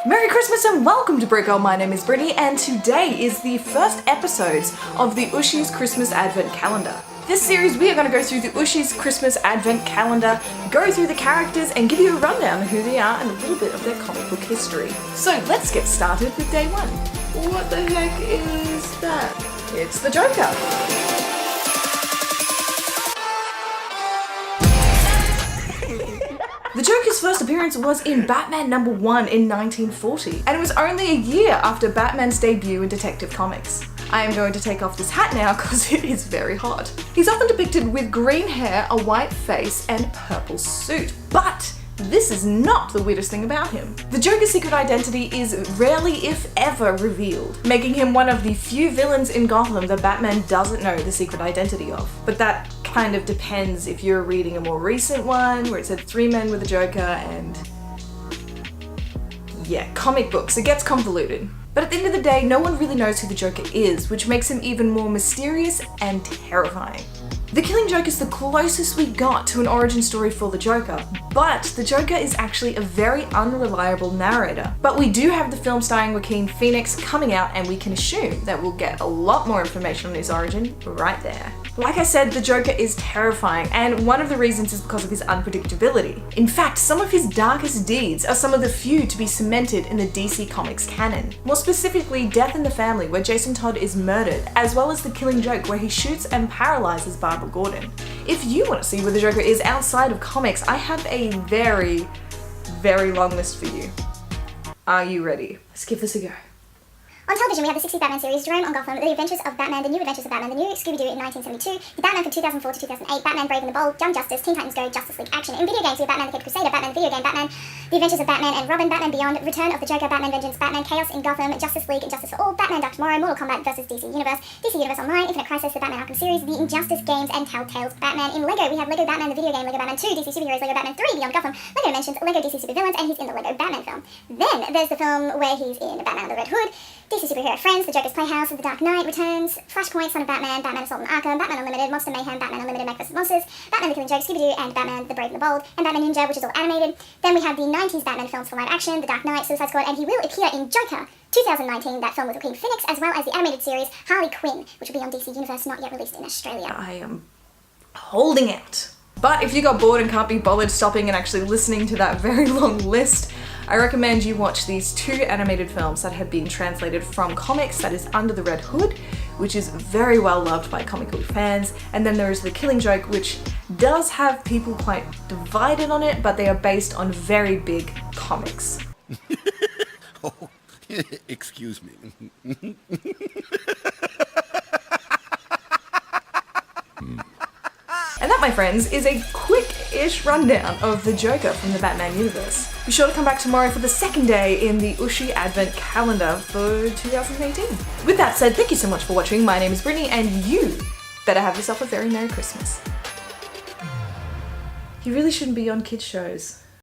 Merry Christmas and welcome to Brickle. My name is Brittany and today is the first episodes of the Ooshies Christmas Advent Calendar. This series we are going to go through the Ooshies Christmas Advent Calendar, go through the characters and give you a rundown of who they are and a little bit of their comic book history. So let's get started with day one. What the heck is that? It's the Joker. The Joker's first appearance was in Batman #1 in 1940, and it was only a year after Batman's debut in Detective Comics. I am going to take off this hat now because it is very hot. He's often depicted with green hair, a white face, and purple suit, but this is not the weirdest thing about him. The Joker's secret identity is rarely, if ever, revealed, making him one of the few villains in Gotham that Batman doesn't know the secret identity of. But that kind of depends if you're reading a more recent one where it said 3 men with a Joker and... yeah, comic books, it gets convoluted. But at the end of the day, no one really knows who the Joker is, which makes him even more mysterious and terrifying. The Killing Joke is the closest we got to an origin story for the Joker, but the Joker is actually a very unreliable narrator. But we do have the film starring Joaquin Phoenix coming out and we can assume that we'll get a lot more information on his origin right there. Like I said, the Joker is terrifying, and one of the reasons is because of his unpredictability. In fact, some of his darkest deeds are some of the few to be cemented in the DC Comics canon. More specifically, Death in the Family, where Jason Todd is murdered, as well as The Killing Joke, where he shoots and paralyzes Barbara Gordon. If you want to see where the Joker is outside of comics, I have a very, very long list for you. Are you ready? Let's give this a go. On television, we have the 60th Batman series, Jerome on Gotham, The Adventures of Batman, The New Adventures of Batman, The New Scooby-Doo in 1972, The Batman from 2004 to 2008, Batman Brave and the Bold, Young Justice, Teen Titans Go, Justice League Action. In video games, we have Batman the Cape Crusader, Batman the Video Game, Batman, The Adventures of Batman and Robin, Batman Beyond, Return of the Joker, Batman Vengeance, Batman Chaos in Gotham, Justice League, Justice for All, Batman Dark Tomorrow, Mortal Kombat vs DC Universe Online, Infinite Crisis, The Batman Arkham series, The Injustice games, and Telltale's Batman. In LEGO, we have LEGO Batman the Video Game, LEGO Batman 2, DC Superheroes, LEGO Batman 3, Beyond Gotham, LEGO Dimensions, LEGO DC Supervillains, and he's in the LEGO Batman film. Then there's the film where he's in Batman and the Red Hood, DC Superhero Friends, The Joker's Playhouse, The Dark Knight Returns, Flashpoint, Son of Batman, Batman Assault on Arkham, Batman Unlimited, Monster Mayhem, Batman Unlimited, Mech vs Monsters, Batman the Killing Joke, Scooby-Doo, and Batman the Brave and the Bold, and Batman Ninja, which is all animated. Then we have the 90s Batman films for live action, The Dark Knight, Suicide Squad, and he will appear in Joker 2019, that film with Joaquin Phoenix, as well as the animated series Harley Quinn, which will be on DC Universe, not yet released in Australia. I am holding out. But if you got bored and can't be bothered stopping and actually listening to that very long list, I recommend you watch these 2 animated films that have been translated from comics, that is Under the Red Hood, which is very well loved by comic book fans, and then there is The Killing Joke, which does have people quite divided on it, but they are based on very big comics. Oh, excuse me. And that, my friends, is a quick-ish rundown of the Joker from the Batman universe. Be sure to come back tomorrow for the second day in the Ooshies Advent Calendar for 2018. With that said, thank you so much for watching. My name is Brittany, and you better have yourself a very Merry Christmas. You really shouldn't be on kids' shows.